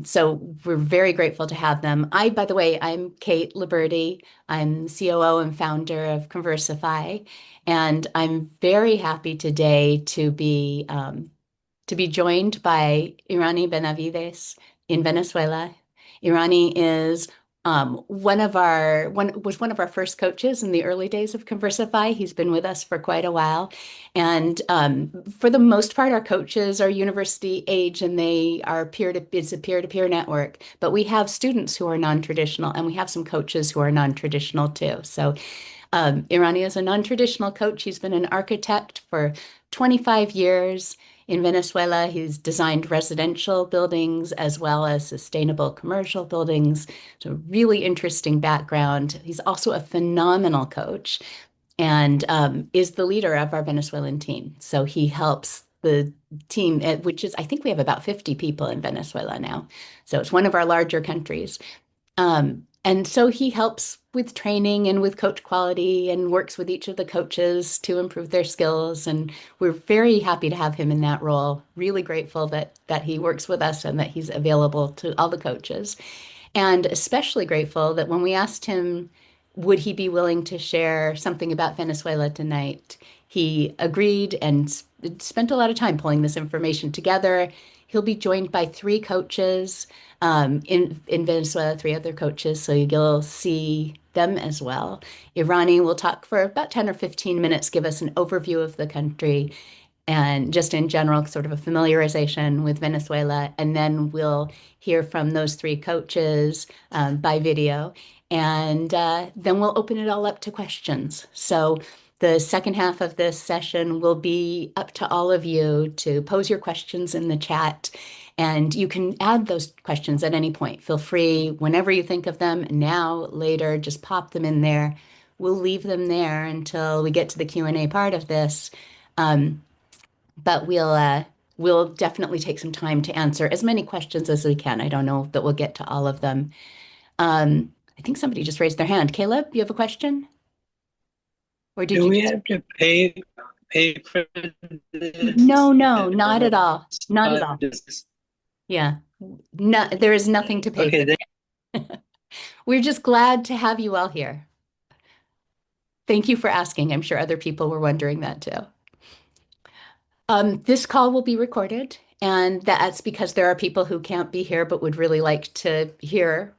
So we're very grateful to have them. By the way, I'm Kate Liberty. I'm the COO and founder of Conversifi, and I'm very happy today to be joined by Yrani Benavides in Venezuela. Yrani is one of our first coaches in the early days of Conversify. He's been with us for quite a while, and for the most part, our coaches are university age, and they are it's a peer-to-peer network. But we have students who are non-traditional, and we have some coaches who are non-traditional too. So Yrani is a non-traditional coach. He's been an architect for 25 years in Venezuela. He's designed residential buildings as well as sustainable commercial buildings. So really interesting background. He's also a phenomenal coach and is the leader of our Venezuelan team. So he helps the team, which is, I think we have about 50 people in Venezuela now. So it's one of our larger countries. And so he helps with training and with coach quality and works with each of the coaches to improve their skills. And we're very happy to have him in that role. Really grateful that he works with us and that he's available to all the coaches. And especially grateful that when we asked him, would he be willing to share something about Venezuela tonight, he agreed and spent a lot of time pulling this information together. He'll be joined by three coaches in Venezuela, three other coaches, so you'll see them as well. Yrani will talk for about 10 or 15 minutes, give us an overview of the country and just in general, sort of a familiarization with Venezuela. And then we'll hear from those three coaches by video. And then we'll open it all up to questions. So the second half of this session will be up to all of you to pose your questions in the chat. And you can add those questions at any point. Feel free whenever you think of them, now, later, just pop them in there. We'll leave them there until we get to the Q&A part of this. But we'll definitely take some time to answer as many questions as we can. I don't know that we'll get to all of them. I think somebody just raised their hand. Caleb, you have a question? Or did Do you we just? have to pay for this? No, no, not at all. Not at all. Just, Yeah. No, there is nothing to pay okay, for. then, We're just glad to have you all here. Thank you for asking. I'm sure other people were wondering that too. This call will be recorded, and that's because there are people who can't be here but would really like to hear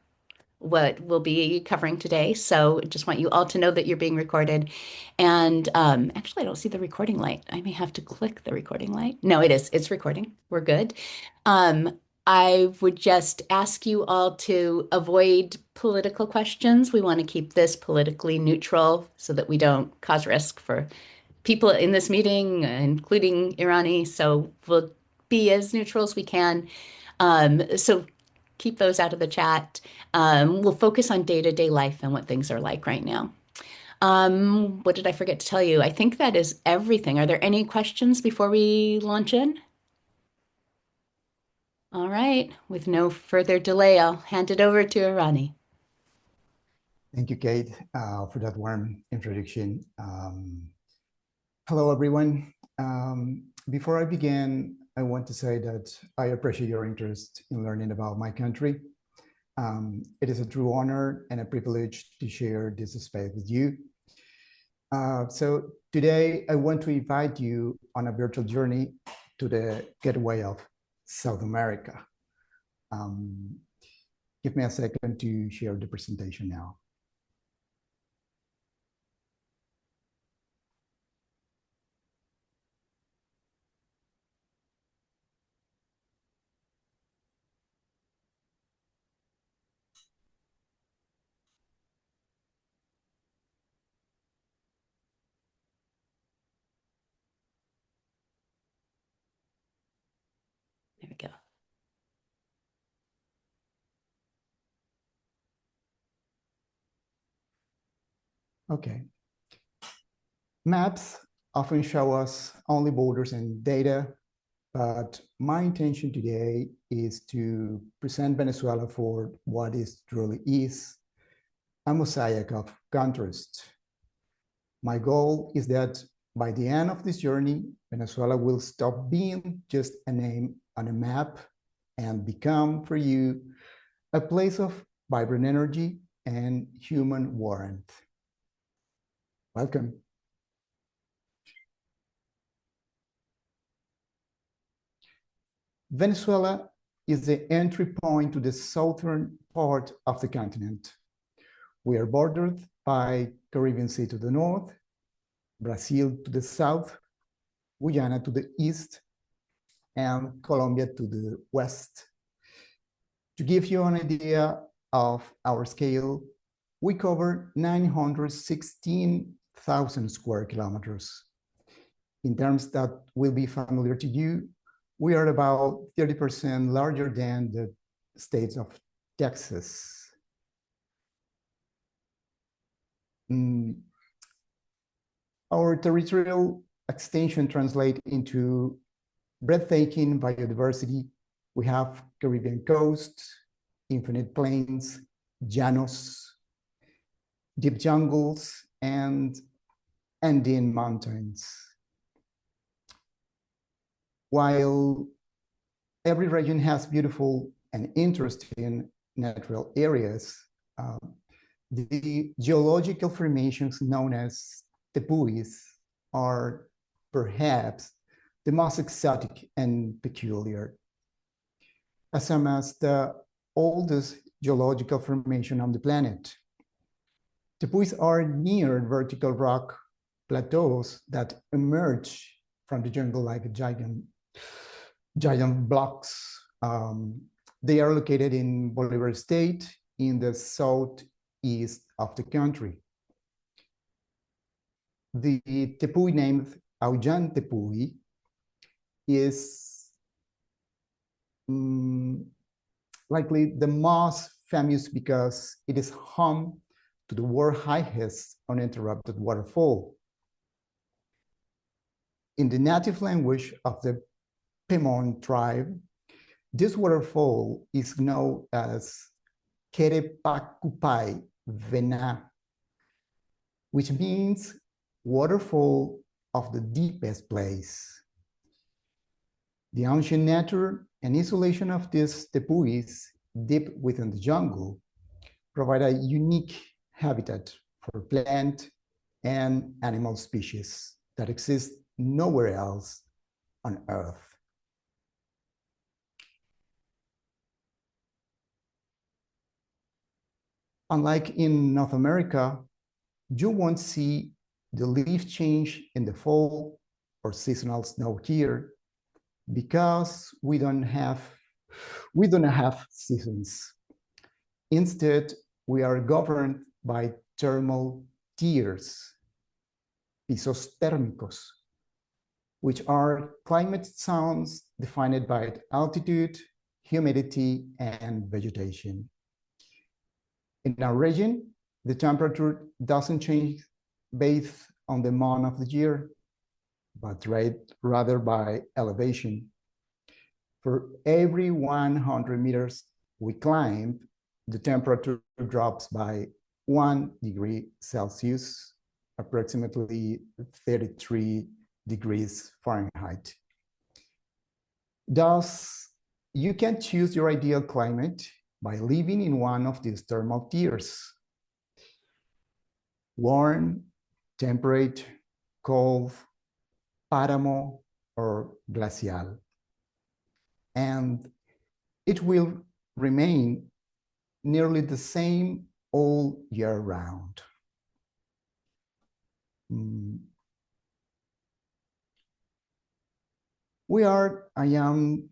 what we'll be covering today. So just want you all to know that you're being recorded. And actually, I don't see the recording light. I may have to click the recording light. No, it is. It's recording. We're good. Um, I would just ask you all to avoid political questions. We want to keep this politically neutral so that we don't cause risk for people in this meeting, including Irani. So we'll be as neutral as we can. So keep those out of the chat. We'll focus on day-to-day life and what things are like right now. What did I forget to tell you? I think that is everything. Are there any questions before we launch in? All right. With no further delay, I'll hand it over to Irani. Thank you, Kate, for that warm introduction. Hello, everyone. Before I begin, I want to say that I appreciate your interest in learning about my country. It is a true honor and a privilege to share this space with you. So today, I want to invite you on a virtual journey to the gateway of South America. Give me a second to share the presentation now. There we go. Okay. Maps often show us only borders and data, but my intention today is to present Venezuela for what it truly is, a mosaic of contrast. My goal is that by the end of this journey, Venezuela will stop being just a name on a map and become for you a place of vibrant energy and human warmth. Welcome. Venezuela is the entry point to the southern part of the continent. We are bordered by Caribbean Sea to the north, Brazil to the south, Guyana to the east, and Colombia to the west. To give you an idea of our scale, we cover 916,000 square kilometers. In terms that will be familiar to you, we are about 30% larger than the states of Texas. Our territorial extension translates into breathtaking biodiversity. We have Caribbean coasts, infinite plains, llanos, deep jungles, and Andean mountains. While every region has beautiful and interesting natural areas, the geological formations known as tepuis are perhaps the most exotic and peculiar. As some as the oldest geological formation on the planet. Tepuis are near vertical rock plateaus that emerge from the jungle like giant blocks. They are located in Bolivar State in the southeast of the country. The tepui named Aullan-Tepui is likely the most famous because it is home to the world's highest uninterrupted waterfall. In the native language of the Pemon tribe, this waterfall is known as Kerepakupai Vena, which means waterfall of the deepest place. The ancient nature and isolation of these tepuis deep within the jungle provide a unique habitat for plant and animal species that exist nowhere else on Earth. Unlike in North America, you won't see the leaf change in the fall or seasonal snow here because we don't have seasons. Instead, we are governed by thermal tiers, pisos térmicos, which are climate zones defined by altitude, humidity, and vegetation. In our region, the temperature doesn't change based on the month of the year, but rather by elevation. For every 100 meters we climb, the temperature drops by 1 degree Celsius, approximately 33 degrees Fahrenheit. Thus, you can choose your ideal climate by living in one of these thermal tiers: warm, temperate, cold, páramo, or glacial. And it will remain nearly the same all year round. We are a young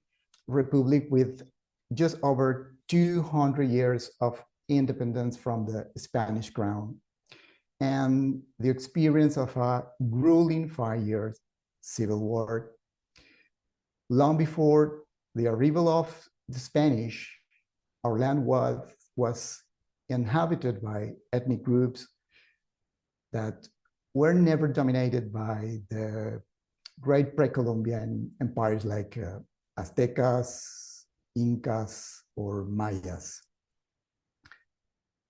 republic with just over 200 years of independence from the Spanish crown and the experience of a grueling 5-year civil war. Long before the arrival of the Spanish, our land was inhabited by ethnic groups that were never dominated by the great pre-Columbian empires like Aztecas, Incas, or Mayas.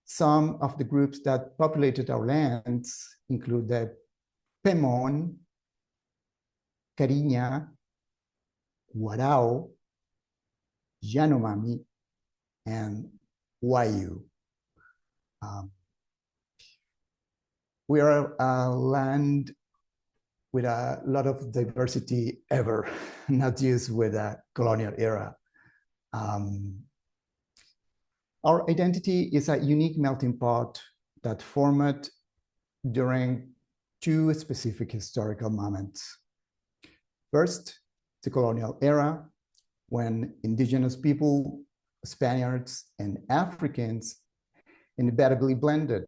Some of the groups that populated our lands include the Pemon, Cariña, Guarao, Yanomami, and Wayu. We are a land with a lot of diversity ever, not just with a colonial era. Our identity is a unique melting pot that formed during two specific historical moments. First, the colonial era, when indigenous people, Spaniards, and Africans inevitably blended.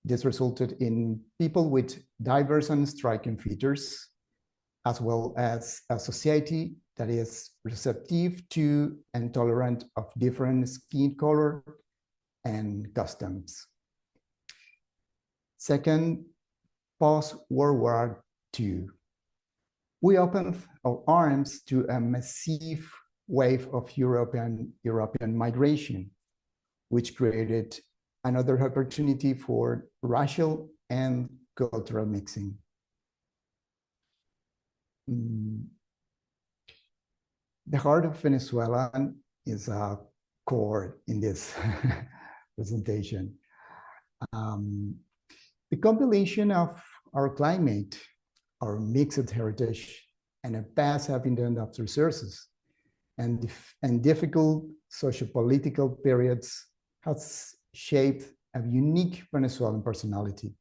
This resulted in people with diverse and striking features, as well as a society that is receptive to and tolerant of different skin color and customs. Second, post-World War II, we opened our arms to a massive wave of European migration, which created another opportunity for racial and cultural mixing. The heart of Venezuelan is a core in this presentation. The compilation of our climate, our mixed heritage, and a past abundant of resources, and difficult socio-political periods has shaped a unique Venezuelan personality.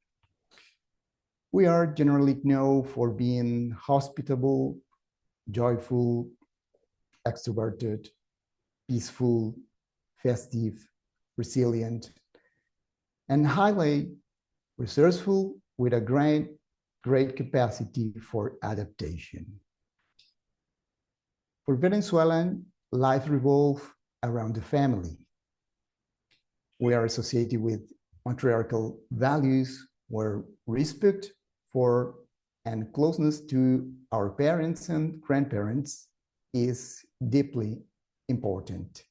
We are generally known for being hospitable, joyful, extroverted, peaceful, festive, resilient, and highly resourceful with a great capacity for adaptation. For Venezuelan, life revolves around the family. We are associated with matriarchal values where respect for and closeness to our parents and grandparents is deeply important.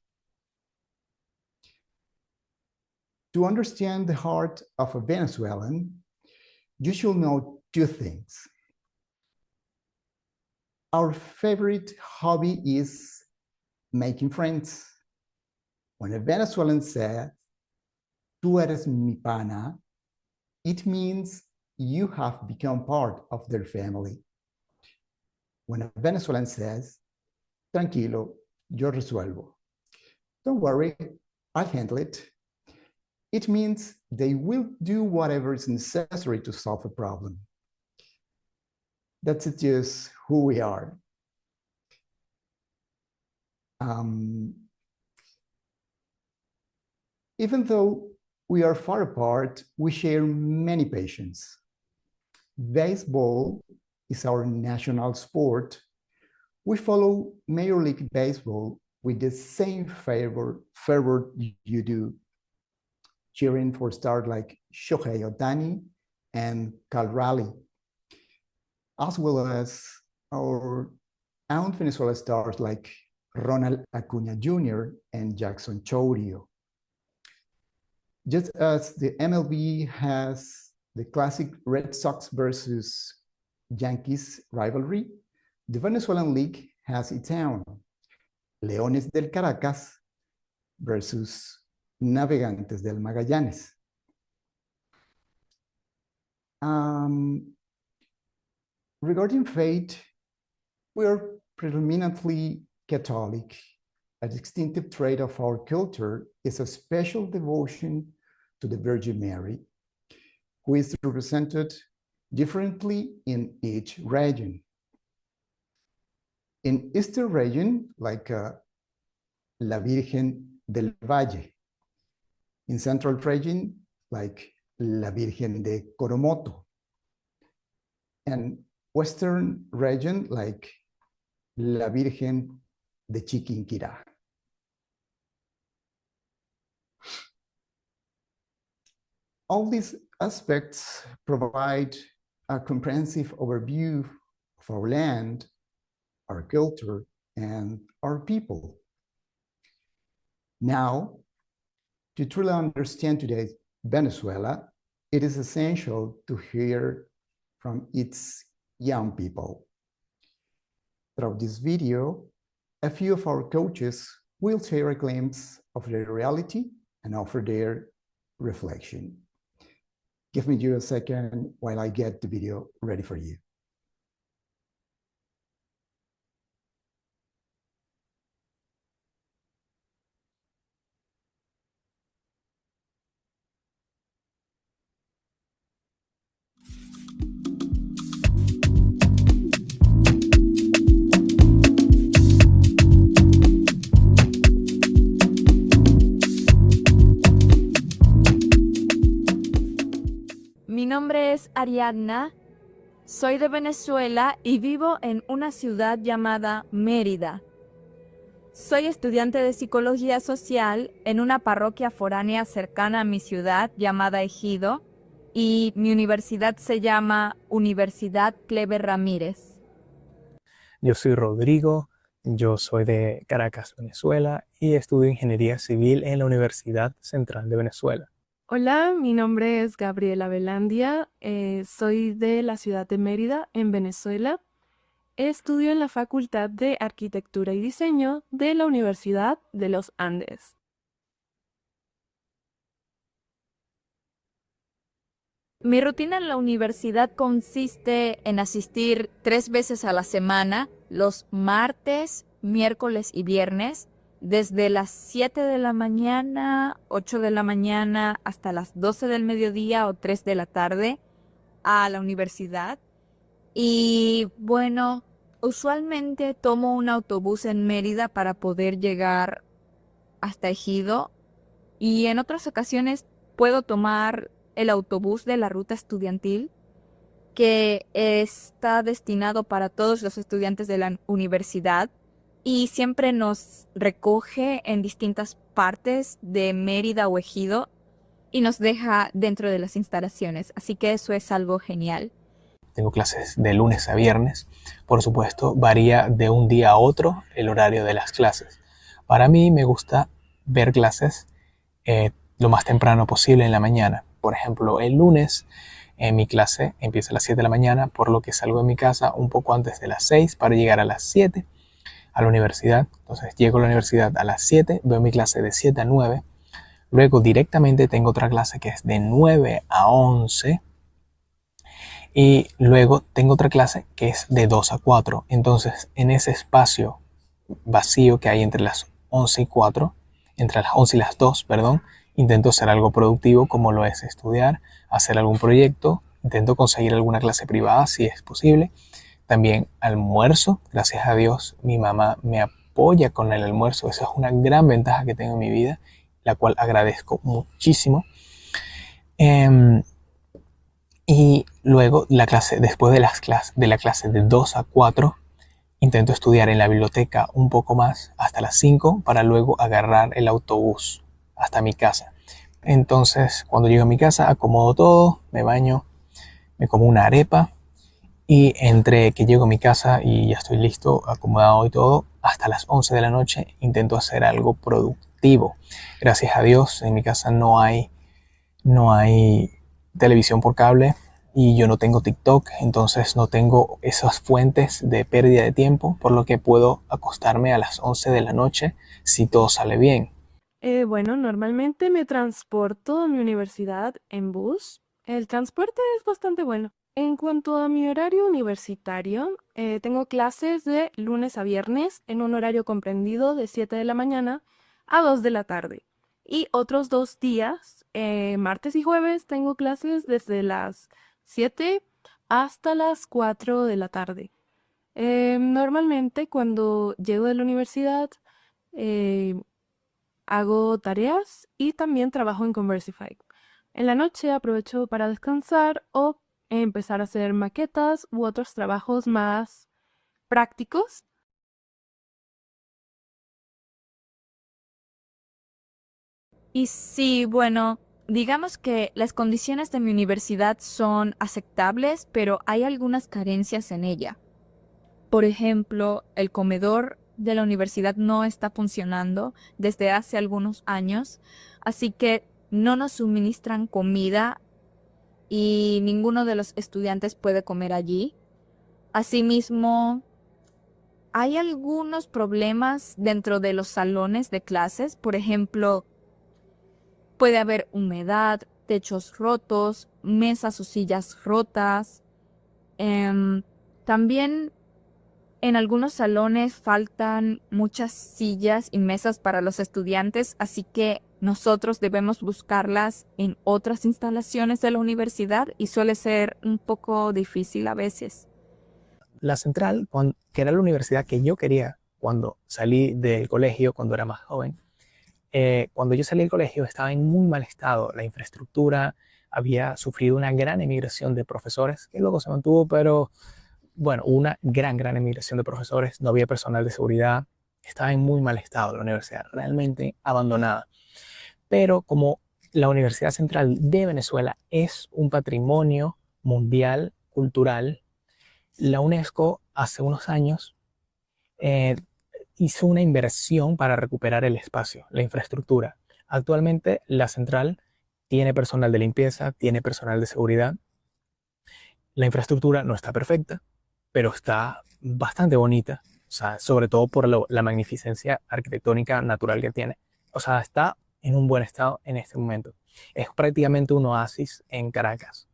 To understand the heart of a Venezuelan, you should know two things. Our favorite hobby is making friends. When a Venezuelan says, "Tú eres mi pana," it means you have become part of their family. When a Venezuelan says, "Tranquilo, yo resuelvo," don't worry, I'll handle it, it means they will do whatever is necessary to solve a problem. That's just who we are. Even though we are far apart, we share many passions. Baseball is our national sport. We follow Major League Baseball with the same fervor you do, cheering for stars like Shohei Ohtani and Cal Raleigh, as well as our own Venezuela stars like Ronald Acuña Jr. and Jackson Chourio. Just as the MLB has the classic Red Sox versus Yankees rivalry, the Venezuelan League has its own, Leones del Caracas versus Navegantes del Magallanes. Regarding faith, we are predominantly Catholic. A distinctive trait of our culture is a special devotion to the Virgin Mary, who is represented differently in each region. In Eastern region, like La Virgen del Valle. In Central region, like La Virgen de Coromoto. And Western region, like La Virgen de Chiquinquirá. All these aspects provide a comprehensive overview of our land, our culture, and our people. Now, to truly understand today's Venezuela, it is essential to hear from its young people. Throughout this video, A few of our coaches will share a glimpse of their reality and offer their reflection. Give me just a second while I get the video ready for you. Mi nombre es Ariadna, soy de Venezuela y vivo en una ciudad llamada Mérida. Soy estudiante de Psicología Social en una parroquia foránea cercana a mi ciudad llamada Ejido y mi universidad se llama Universidad Clever Ramírez. Yo soy Rodrigo, yo soy de Caracas, Venezuela y estudio Ingeniería Civil en la Universidad Central de Venezuela. Hola, mi nombre es Gabriela Belandia, soy de la ciudad de Mérida, en Venezuela. Estudio en la Facultad de Arquitectura y Diseño de la Universidad de los Andes. Mi rutina en la universidad consiste en asistir 3 veces a la semana, los martes, miércoles y viernes, desde las 7 de la mañana, 8 de la mañana, hasta las 12 del mediodía o 3 de la tarde a la universidad. Y bueno, usualmente tomo un autobús en Mérida para poder llegar hasta Ejido y en otras ocasiones puedo tomar el autobús de la ruta estudiantil que está destinado para todos los estudiantes de la universidad y siempre nos recoge en distintas partes de Mérida o Ejido y nos deja dentro de las instalaciones. Así que eso es algo genial. Tengo clases de lunes a viernes. Por supuesto, varía de un día a otro el horario de las clases. Para mí me gusta ver clases lo más temprano posible en la mañana. Por ejemplo, el lunes mi clase empieza a las 7 de la mañana, por lo que salgo de mi casa un poco antes de las 6 para llegar a las 7 a la universidad. Entonces llego a la universidad a las 7, veo mi clase de 7 a 9. Luego directamente tengo otra clase que es de 9 a 11. Y luego tengo otra clase que es de 2 a 4. Entonces, en ese espacio vacío que hay entre las 11 y 4, entre las 11 y las 2, perdón, intento hacer algo productivo como lo es estudiar, hacer algún proyecto, intento conseguir alguna clase privada si es posible. También almuerzo, gracias a Dios, mi mamá me apoya con el almuerzo. Esa es una gran ventaja que tengo en mi vida, la cual agradezco muchísimo. Y luego después de la clase de 2 a 4, intento estudiar en la biblioteca un poco más hasta las 5 para luego agarrar el autobús hasta mi casa. Entonces, cuando llego a mi casa, acomodo todo, me baño, me como una arepa y entre que llego a mi casa y ya estoy listo, acomodado y todo, hasta las 11 de la noche intento hacer algo productivo. Gracias a Dios, en mi casa no hay televisión por cable y yo no tengo TikTok, entonces no tengo esas fuentes de pérdida de tiempo, por lo que puedo acostarme a las 11 de la noche si todo sale bien. Bueno, normalmente me transporto a mi universidad en bus. El transporte es bastante bueno. En cuanto a mi horario universitario, tengo clases de lunes a viernes en un horario comprendido de 7 de la mañana a 2 de la tarde. Y otros 2 días, martes y jueves, tengo clases desde las 7 hasta las 4 de la tarde. Normalmente cuando llego de la universidad, hago tareas y también trabajo en Conversifi. En la noche aprovecho para descansar o empezar a hacer maquetas u otros trabajos más prácticos. Y sí, bueno, digamos que las condiciones de mi universidad son aceptables, pero hay algunas carencias en ella. Por ejemplo, el comedor de la universidad no está funcionando desde hace algunos años, así que no nos suministran comida y ninguno de los estudiantes puede comer allí. Asimismo, hay algunos problemas dentro de los salones de clases. Por ejemplo, puede haber humedad, techos rotos, mesas o sillas rotas. También en algunos salones faltan muchas sillas y mesas para los estudiantes, así que nosotros debemos buscarlas en otras instalaciones de la universidad y suele ser un poco difícil a veces. La central, que era la universidad que yo quería cuando salí del colegio, cuando era más joven, cuando yo salí del colegio estaba en muy mal estado. La infraestructura había sufrido una gran emigración de profesores, que luego se mantuvo, pero bueno, una gran emigración de profesores. No había personal de seguridad. Estaba en muy mal estado la universidad, realmente abandonada. Pero como la Universidad Central de Venezuela es un patrimonio mundial, cultural, la UNESCO hace unos años eh, hizo una inversión para recuperar el espacio, la infraestructura. Actualmente la central tiene personal de limpieza, tiene personal de seguridad. La infraestructura no está perfecta, pero está bastante bonita, o sea, sobre todo por la magnificencia arquitectónica natural que tiene. O sea, está en un buen estado en este momento. Es prácticamente un oasis en Caracas.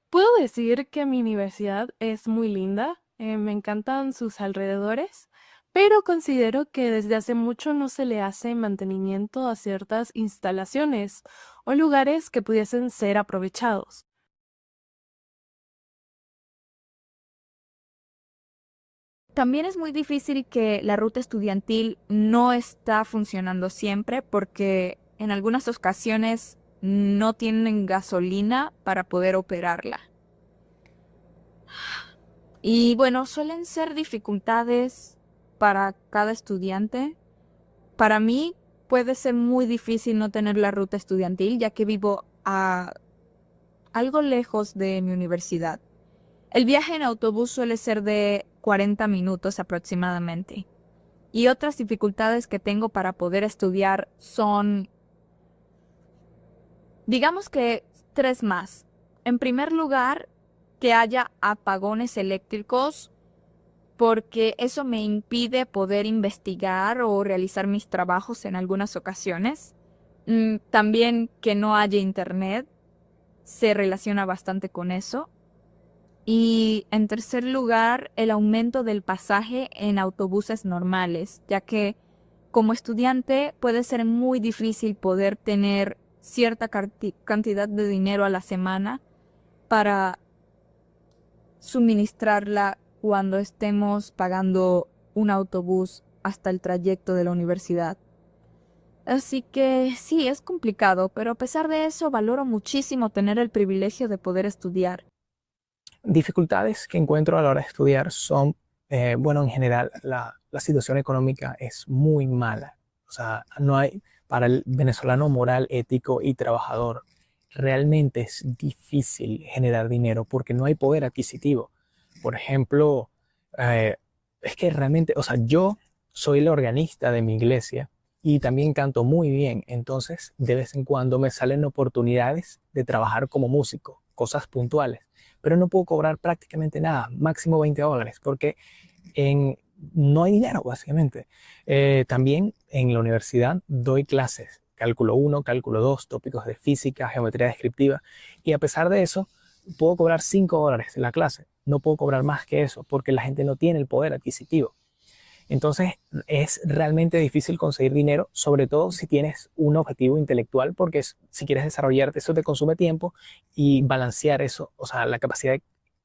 Puedo decir que mi universidad es muy linda, me encantan sus alrededores, pero considero que desde hace mucho no se le hace mantenimiento a ciertas instalaciones o lugares que pudiesen ser aprovechados. También es muy difícil que la ruta estudiantil no está funcionando siempre porque en algunas ocasiones no tienen gasolina para poder operarla. Y bueno, suelen ser dificultades para cada estudiante. Para mí puede ser muy difícil no tener la ruta estudiantil ya que vivo algo lejos de mi universidad. El viaje en autobús suele ser de 40 minutos aproximadamente. Y otras dificultades que tengo para poder estudiar son, digamos que tres más. En primer lugar, que haya apagones eléctricos porque eso me impide poder investigar o realizar mis trabajos en algunas ocasiones. También que no haya internet se relaciona bastante con eso. Y en tercer lugar, el aumento del pasaje en autobuses normales, ya que como estudiante puede ser muy difícil poder tener cierta cantidad de dinero a la semana para suministrarla cuando estemos pagando un autobús hasta el trayecto de la universidad. Así que sí, es complicado, pero a pesar de eso valoro muchísimo tener el privilegio de poder estudiar. Dificultades que encuentro a la hora de estudiar son, bueno, en general la situación económica es muy mala. O sea, no hay, para el venezolano moral, ético y trabajador, realmente es difícil generar dinero porque no hay poder adquisitivo. Por ejemplo, eh, es que realmente, o sea, yo soy el organista de mi iglesia y también canto muy bien. Entonces, de vez en cuando me salen oportunidades de trabajar como músico, cosas puntuales, pero no puedo cobrar prácticamente nada, máximo $20, porque no hay dinero, básicamente. También en la universidad doy clases, cálculo 1, cálculo 2, tópicos de física, geometría descriptiva, y a pesar de eso, puedo cobrar $5 la clase. No puedo cobrar más que eso, porque la gente no tiene el poder adquisitivo. Entonces es realmente difícil conseguir dinero, sobre todo si tienes un objetivo intelectual, porque si quieres desarrollarte, eso te consume tiempo y balancear eso, o sea, la capacidad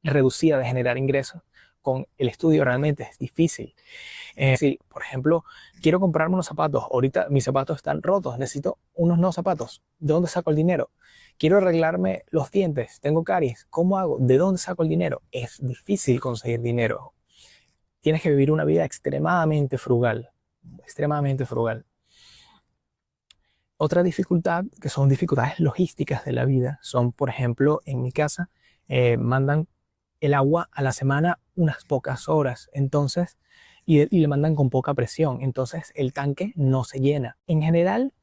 reducida de generar ingresos con el estudio realmente es difícil. Si, por ejemplo, quiero comprarme unos zapatos, ahorita mis zapatos están rotos, necesito unos nuevos zapatos, ¿de dónde saco el dinero? Quiero arreglarme los dientes, tengo caries, ¿cómo hago? ¿De dónde saco el dinero? Es difícil conseguir dinero. Tienes que vivir una vida extremadamente frugal, extremadamente frugal. Otra dificultad, que son dificultades logísticas de la vida, son, por ejemplo, en mi casa, mandan el agua a la semana unas pocas horas, entonces, y le mandan con poca presión, entonces el tanque no se llena. En general,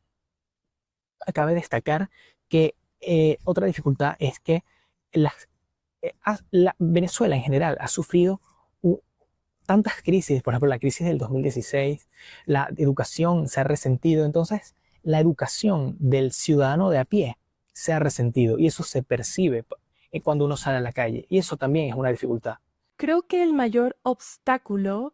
cabe destacar que otra dificultad es que Venezuela en general ha sufrido tantas crisis, por ejemplo, la crisis del 2016, la educación se ha resentido, entonces la educación del ciudadano de a pie se ha resentido y eso se percibe cuando uno sale a la calle y eso también es una dificultad. Creo que el mayor obstáculo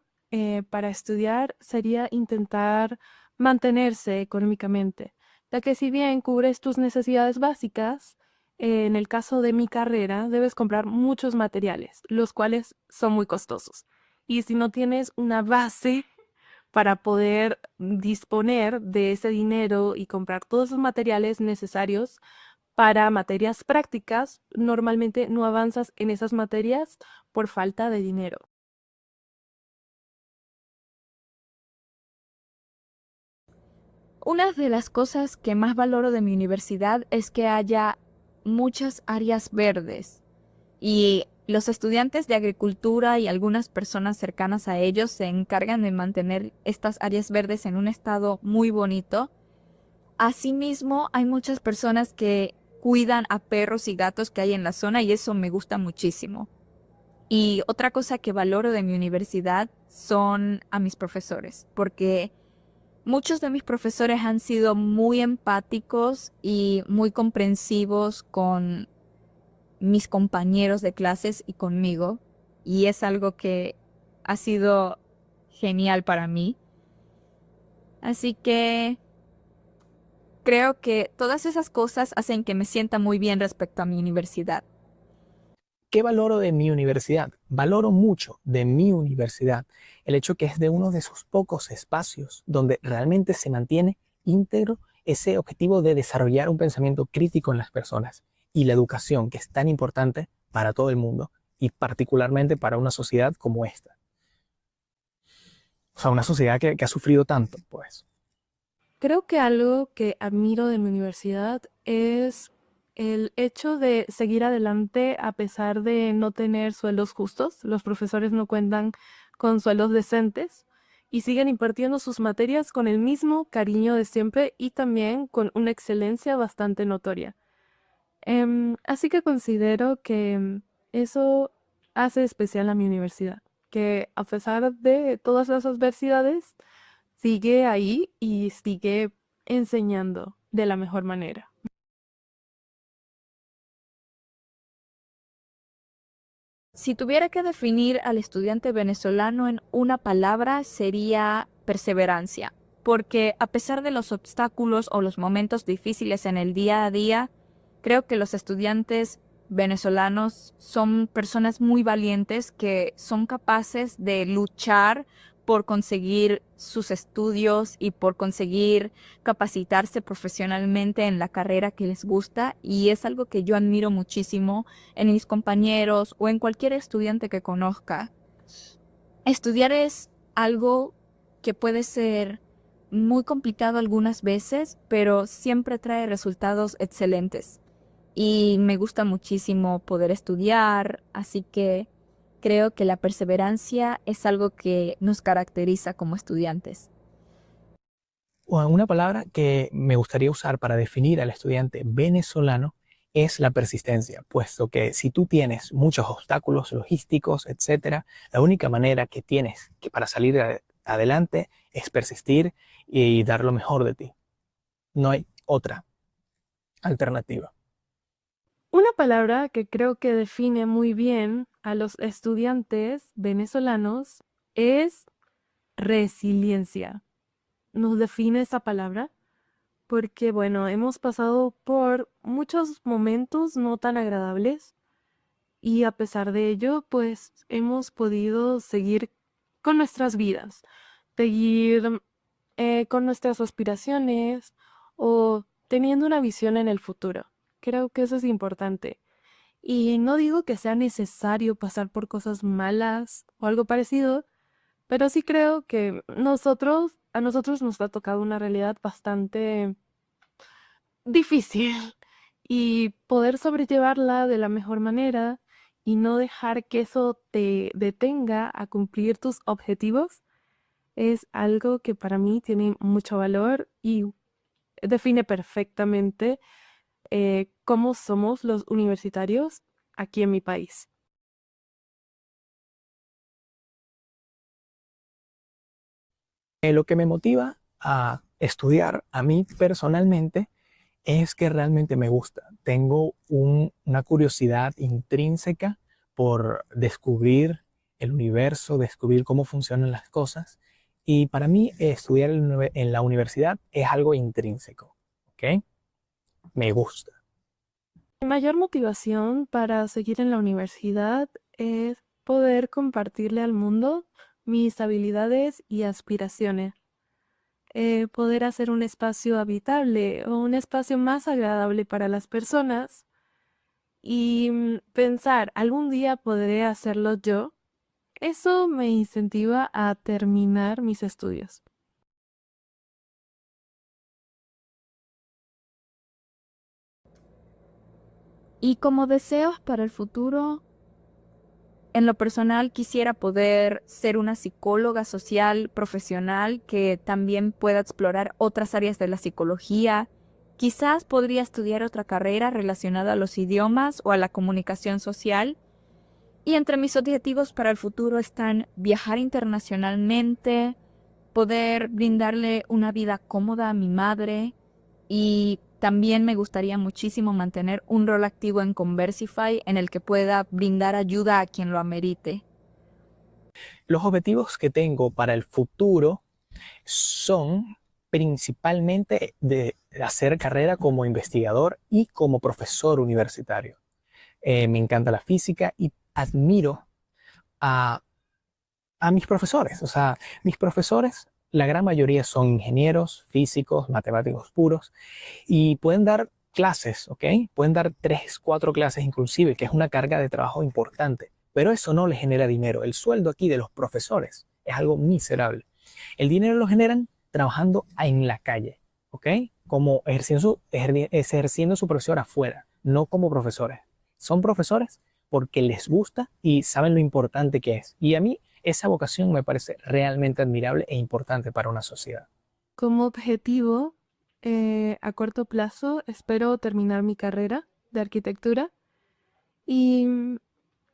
para estudiar sería intentar mantenerse económicamente, ya que si bien cubres tus necesidades básicas, en el caso de mi carrera debes comprar muchos materiales, los cuales son muy costosos. Y si no tienes una base para poder disponer de ese dinero y comprar todos los materiales necesarios para materias prácticas, normalmente no avanzas en esas materias por falta de dinero. Una de las cosas que más valoro de mi universidad es que haya muchas áreas verdes y los estudiantes de agricultura y algunas personas cercanas a ellos se encargan de mantener estas áreas verdes en un estado muy bonito. Asimismo, hay muchas personas que cuidan a perros y gatos que hay en la zona y eso me gusta muchísimo. Y otra cosa que valoro de mi universidad son a mis profesores, porque muchos de mis profesores han sido muy empáticos y muy comprensivos con mis compañeros de clases y conmigo, y es algo que ha sido genial para mí. Así que creo que todas esas cosas hacen que me sienta muy bien respecto a mi universidad. ¿Qué valoro de mi universidad? Valoro mucho de mi universidad el hecho que es de uno de esos pocos espacios donde realmente se mantiene íntegro ese objetivo de desarrollar un pensamiento crítico en las personas y la educación, que es tan importante para todo el mundo y particularmente para una sociedad como esta. O sea, una sociedad que ha sufrido tanto, pues. Creo que algo que admiro de mi universidad es el hecho de seguir adelante a pesar de no tener sueldos justos. Los profesores no cuentan con sueldos decentes y siguen impartiendo sus materias con el mismo cariño de siempre y también con una excelencia bastante notoria. Así que considero que eso hace especial a mi universidad, que a pesar de todas las adversidades, sigue ahí y sigue enseñando de la mejor manera. Si tuviera que definir al estudiante venezolano en una palabra, sería perseverancia, porque a pesar de los obstáculos o los momentos difíciles en el día a día, creo que los estudiantes venezolanos son personas muy valientes que son capaces de luchar por conseguir sus estudios y por conseguir capacitarse profesionalmente en la carrera que les gusta, y es algo que yo admiro muchísimo en mis compañeros o en cualquier estudiante que conozca. Estudiar es algo que puede ser muy complicado algunas veces, pero siempre trae resultados excelentes. Y me gusta muchísimo poder estudiar, así que creo que la perseverancia es algo que nos caracteriza como estudiantes. Una palabra que me gustaría usar para definir al estudiante venezolano es la persistencia, puesto que si tú tienes muchos obstáculos logísticos, etcétera, la única manera que tienes que para salir adelante es persistir y dar lo mejor de ti. No hay otra alternativa. Una palabra que creo que define muy bien a los estudiantes venezolanos es resiliencia. Nos define esa palabra porque, bueno, hemos pasado por muchos momentos no tan agradables y a pesar de ello, pues hemos podido seguir con nuestras vidas, seguir con nuestras aspiraciones o teniendo una visión en el futuro. Creo que eso es importante. Y no digo que sea necesario pasar por cosas malas o algo parecido, pero sí creo que a nosotros nos ha tocado una realidad bastante difícil y poder sobrellevarla de la mejor manera y no dejar que eso te detenga a cumplir tus objetivos es algo que para mí tiene mucho valor y define perfectamente cómo somos los universitarios aquí en mi país. Lo que me motiva a estudiar a mí personalmente es que realmente me gusta. Tengo una curiosidad intrínseca por descubrir el universo, descubrir cómo funcionan las cosas. Y para mí estudiar en la universidad es algo intrínseco, ¿ok? Me gusta. Mi mayor motivación para seguir en la universidad es poder compartirle al mundo mis habilidades y aspiraciones. Poder hacer un espacio habitable o un espacio más agradable para las personas y pensar, algún día podré hacerlo yo. Eso me incentiva a terminar mis estudios. Y como deseos para el futuro, en lo personal quisiera poder ser una psicóloga social profesional que también pueda explorar otras áreas de la psicología. Quizás podría estudiar otra carrera relacionada a los idiomas o a la comunicación social. Y entre mis objetivos para el futuro están viajar internacionalmente, poder brindarle una vida cómoda a mi madre y también me gustaría muchísimo mantener un rol activo en Conversifi en el que pueda brindar ayuda a quien lo amerite. Los objetivos que tengo para el futuro son principalmente de hacer carrera como investigador y como profesor universitario. Me encanta la física y admiro a, a mis profesores. O sea, mis profesores, la gran mayoría son ingenieros, físicos, matemáticos puros y pueden dar clases, ¿ok? Pueden dar 3, 4 clases inclusive, que es una carga de trabajo importante. Pero eso no les genera dinero. El sueldo aquí de los profesores es algo miserable. El dinero lo generan trabajando en la calle, ¿ok? Como ejerciendo su profesión afuera, no como profesores. Son profesores porque les gusta y saben lo importante que es. Y a mí esa vocación me parece realmente admirable e importante para una sociedad. Como objetivo, a corto plazo, espero terminar mi carrera de arquitectura y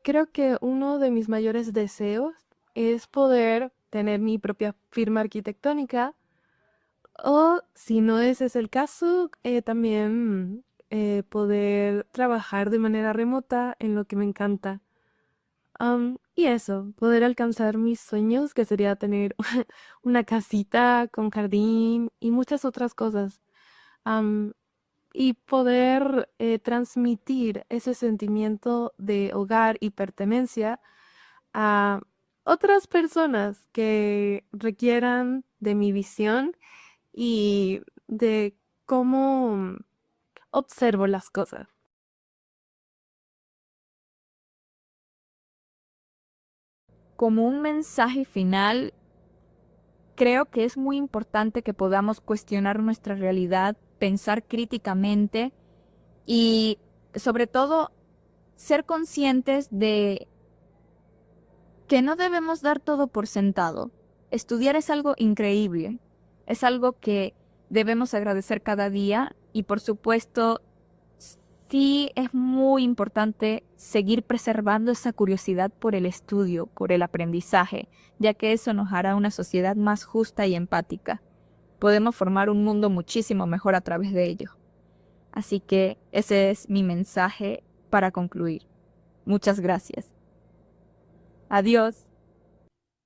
creo que uno de mis mayores deseos es poder tener mi propia firma arquitectónica o, si no ese es el caso, también poder trabajar de manera remota en lo que me encanta. Y eso, poder alcanzar mis sueños, que sería tener una casita con jardín y muchas otras cosas. Am, y poder transmitir ese sentimiento de hogar y pertenencia a otras personas que requieran de mi visión y de cómo observo las cosas. Como un mensaje final, creo que es muy importante que podamos cuestionar nuestra realidad, pensar críticamente y sobre todo ser conscientes de que no debemos dar todo por sentado. Estudiar es algo increíble, es algo que debemos agradecer cada día y por supuesto sí es muy importante seguir preservando esa curiosidad por el estudio, por el aprendizaje, ya que eso nos hará una sociedad más justa y empática. Podemos formar un mundo muchísimo mejor a través de ello. Así que ese es mi mensaje para concluir. Muchas gracias. Adiós.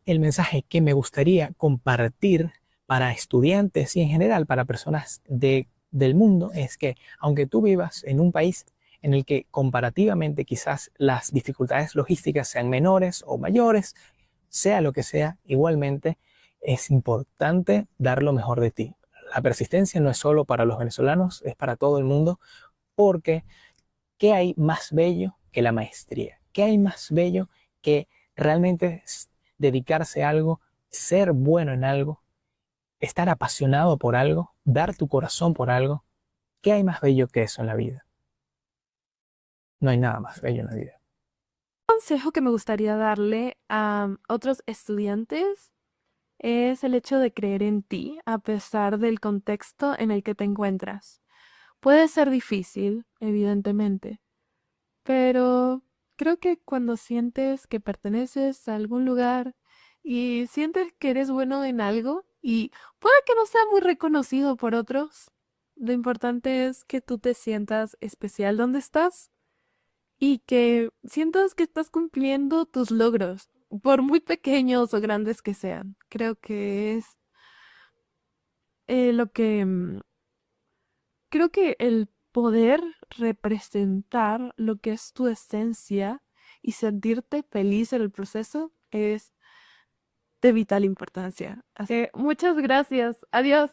El mensaje que me gustaría compartir para estudiantes y en general para personas del mundo es que aunque tú vivas en un país en el que comparativamente quizás las dificultades logísticas sean menores o mayores, sea lo que sea, igualmente es importante dar lo mejor de ti. La persistencia no es solo para los venezolanos, es para todo el mundo, porque ¿qué hay más bello que la maestría? ¿Qué hay más bello que realmente dedicarse a algo, ser bueno en algo, estar apasionado por algo, dar tu corazón por algo? ¿Qué hay más bello que eso en la vida? No hay nada más bello en la vida. Consejo que me gustaría darle a otros estudiantes es el hecho de creer en ti a pesar del contexto en el que te encuentras. Puede ser difícil, evidentemente, pero creo que cuando sientes que perteneces a algún lugar y sientes que eres bueno en algo, y puede que no sea muy reconocido por otros. Lo importante es que tú te sientas especial donde estás y que sientas que estás cumpliendo tus logros, por muy pequeños o grandes que sean. Creo que es lo que creo que el poder representar lo que es tu esencia y sentirte feliz en el proceso es de vital importancia. Así que muchas gracias. Adiós.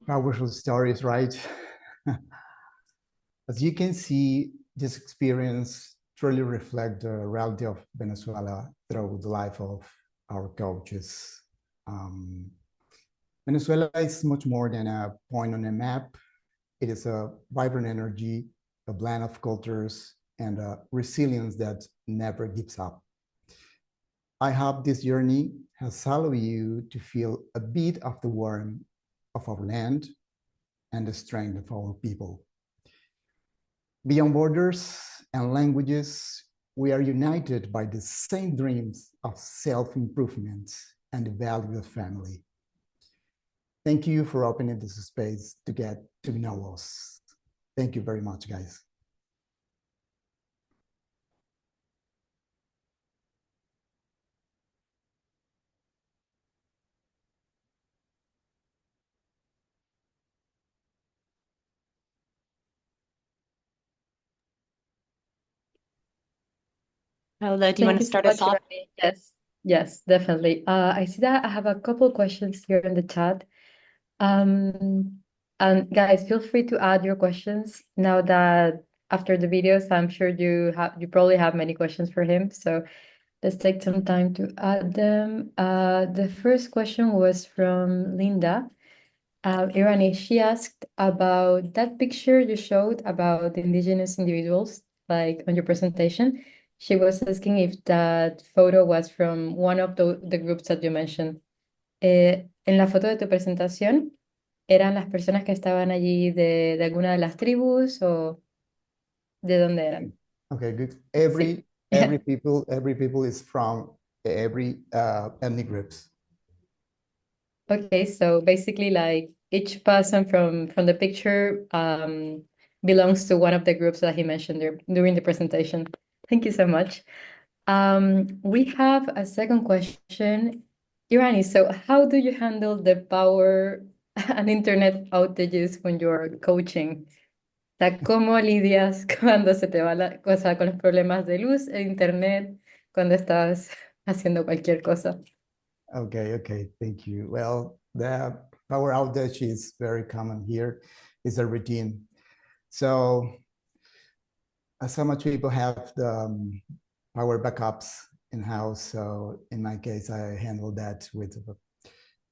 Powerful stories, right? As you can see, this experience truly reflects the reality of Venezuela through the life of our coaches. Venezuela is much more than a point on a map. It is a vibrant energy, a blend of cultures, and a resilience that never gives up. I hope this journey has allowed you to feel a bit of the warmth of our land and the strength of our people. Beyond borders and languages, we are united by the same dreams of self-improvement and the value of family. Thank you for opening this space to get to know us. Thank you very much, guys. Paula, do you want Thank to you so start us much, off? Yrani. Yes, yes, definitely. I see that I have a couple questions here in the chat. And guys, feel free to add your questions now that after the videos, I'm sure you probably have many questions for him. So let's take some time to add them. The first question was from Linda. Yrani, she asked about that picture you showed about indigenous individuals, like on your presentation. She was asking if that photo was from one of the groups that you mentioned. En la foto de tu presentación, ¿eran las personas que estaban allí de alguna de las tribus o de dónde eran? Okay, good. Sí. Every people is from every ethnic groups. Okay, so basically, like each person from the picture belongs to one of the groups that he mentioned during the presentation. Thank you so much. We have a second question. Yrani, so how do you handle the power and internet outages when you're coaching? O sea, ¿cómo lidias cuando se te va o sea, con los problemas de luz e internet cuando estás haciendo cualquier cosa? Okay, thank you. Well, the power outage is very common here. It's a routine. So, so much people have the power backups in house. So in my case, I handle that with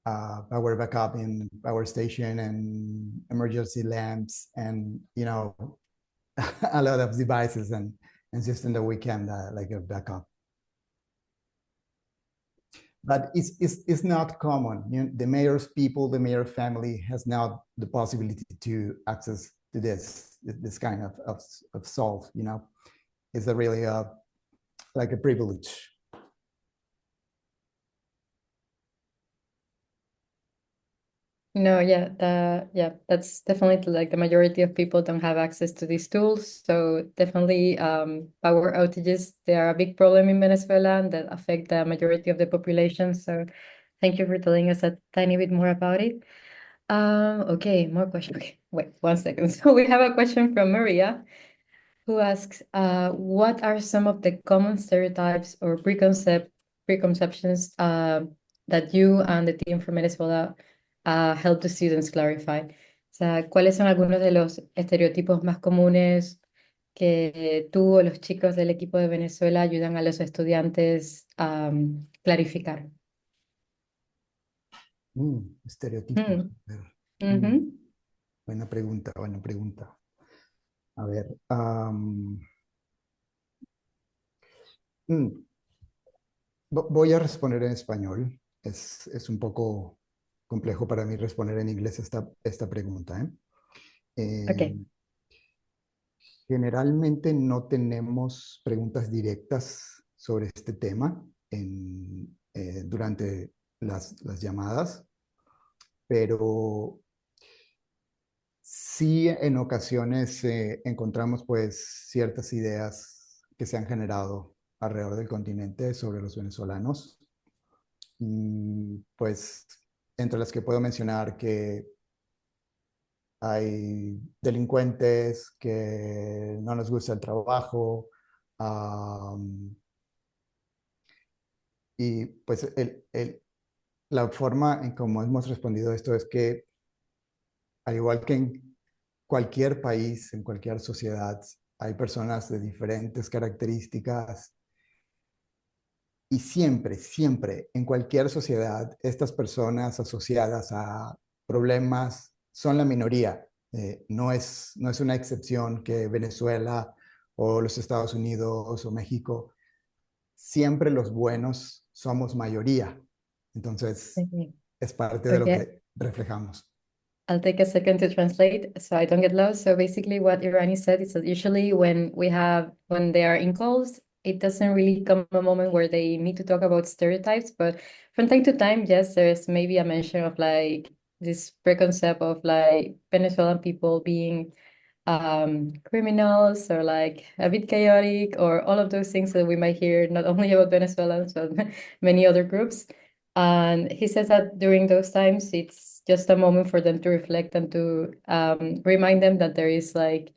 power backup in power station and emergency lamps, and a lot of devices and system that we can like a backup. But it's not common. The mayor's people, the mayor family has not the possibility to access to this kind of solve. It's a really like a privilege. No, yeah, that's definitely like the majority of people don't have access to these tools. So definitely power outages, they are a big problem in Venezuela and that affect the majority of the population. So thank you for telling us a tiny bit more about it. Okay, more questions. Okay, wait 1 second. So we have a question from Maria, who asks, what are some of the common stereotypes or preconceptions that you and the team from Venezuela help the students clarify? O sea, ¿cuáles son algunos de los estereotipos más comunes que tú o los chicos del equipo de Venezuela ayudan a los estudiantes a clarificar? Estereotipos. Buena pregunta. A ver. Mm, Voy a responder en español. Es un poco complejo para mí responder en inglés esta pregunta, ¿eh? Okay. Eh, Generalmente no tenemos preguntas directas sobre este tema durante las llamadas, pero sí en ocasiones encontramos pues ciertas ideas que se han generado alrededor del continente sobre los venezolanos. Y pues entre las que puedo mencionar que hay delincuentes, que no nos gusta el trabajo, am, y pues la forma en cómo hemos respondido a esto es que, al igual que en cualquier país, en cualquier sociedad, hay personas de diferentes características y siempre, siempre, en cualquier sociedad, estas personas asociadas a problemas son la minoría. No es una excepción que Venezuela o los Estados Unidos o México, siempre los buenos somos mayoría. Entonces, Okay. es parte de lo Okay. que reflejamos. I'll take a second to translate so I don't get lost. So basically what Irani said is that usually when they are in calls, it doesn't really come a moment where they need to talk about stereotypes, but from time to time, yes, there's maybe a mention of like this preconcept of like Venezuelan people being criminals or like a bit chaotic or all of those things that we might hear not only about Venezuelans but many other groups. And he says that during those times, it's just a moment for them to reflect and to remind them that there is like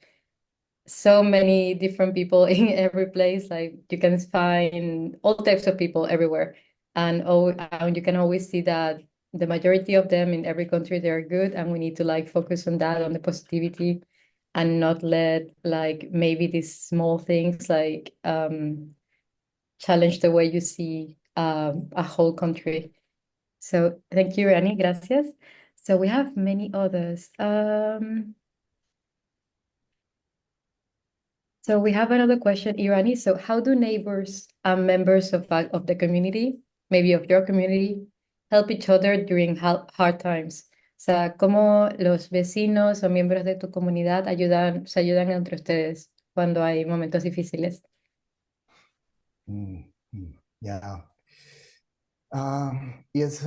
so many different people in every place. Like you can find all types of people everywhere, and you can always see that the majority of them in every country they are good, and we need to like focus on that, on the positivity, and not let like maybe these small things like challenge the way you see a whole country. So thank you, Rani. Gracias. So we have many others. So we have another question, Irani. So how do neighbors and members of the community, maybe of your community, help each other during hard times? O sea, ¿cómo los vecinos o miembros de tu comunidad se ayudan entre ustedes cuando hay momentos difíciles? Yeah. Yes,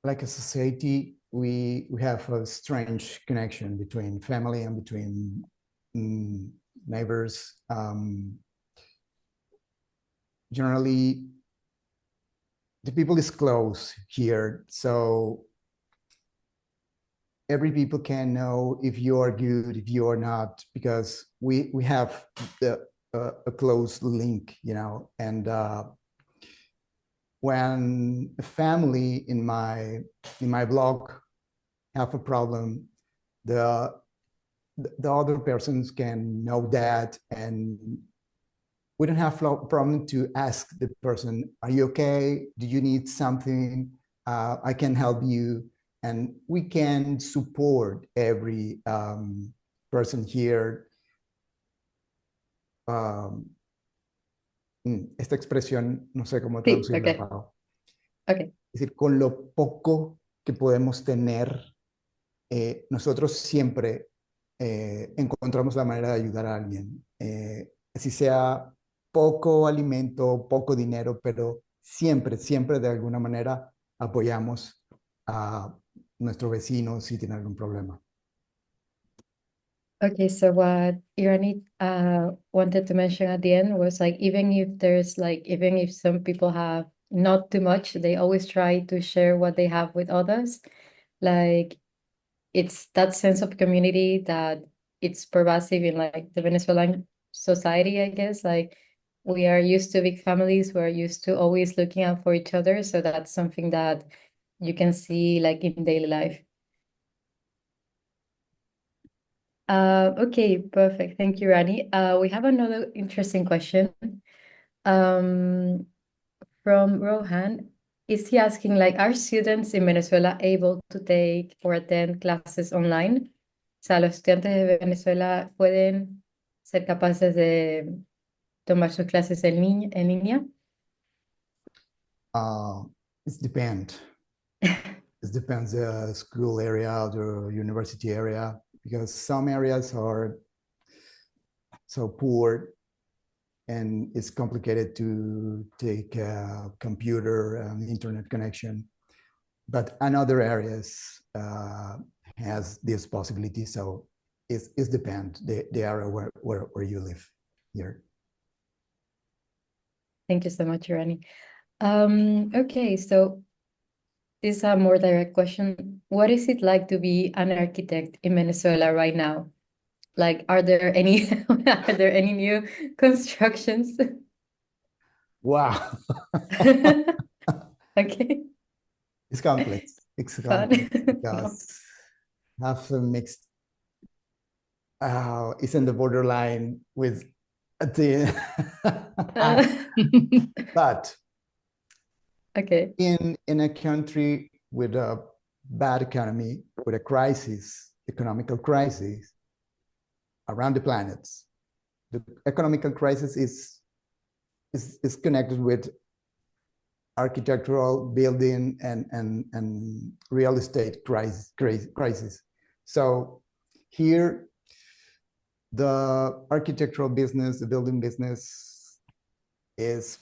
like a society, we have a strange connection between family and between neighbors. Generally, the people is close here, so every people can know if you are good, if you are not, because we have a close link, and when a family in my block have a problem, the other persons can know that, and we don't have a problem to ask the person, are you okay? Do you need something? I can help you. And we can support every person here. Esta expresión, no sé cómo Sí, traducirla, okay. Pau. Okay. Es decir, con lo poco que podemos tener, nosotros siempre encontramos la manera de ayudar a alguien. Así sea poco alimento, poco dinero, pero siempre, siempre de alguna manera apoyamos a nuestro vecino si tiene algún problema. Okay, so what Irani wanted to mention at the end was like even if some people have not too much, they always try to share what they have with others. Like it's that sense of community that it's pervasive in like the Venezuelan society, I guess. Like we are used to big families, we're used to always looking out for each other. So that's something that you can see like in daily life. Okay, perfect. Thank you, Rani. We have another interesting question um, from Rohan. Is he asking, like, are students in Venezuela able to take or attend classes online? O sea, los estudiantes de Venezuela pueden ser capaces de tomar sus clases en línea? It depends. It depends the school area, the university area, because some areas are so poor and it's complicated to take a computer and internet connection. But another areas has this possibility. So it depends the area where you live here. Thank you so much, Yrani. Okay, so this is a more direct question. What is it like to be an architect in Venezuela right now? Like, are there any are there any new constructions? Wow. Okay, It's complex. It's fun. complex No. because have a mixed. It's in the borderline with the. But Okay. in a country with a bad economy, with a crisis, economical crisis around the planet, the economical crisis is connected with architectural, building, and real estate crisis. So here, the architectural business, the building business is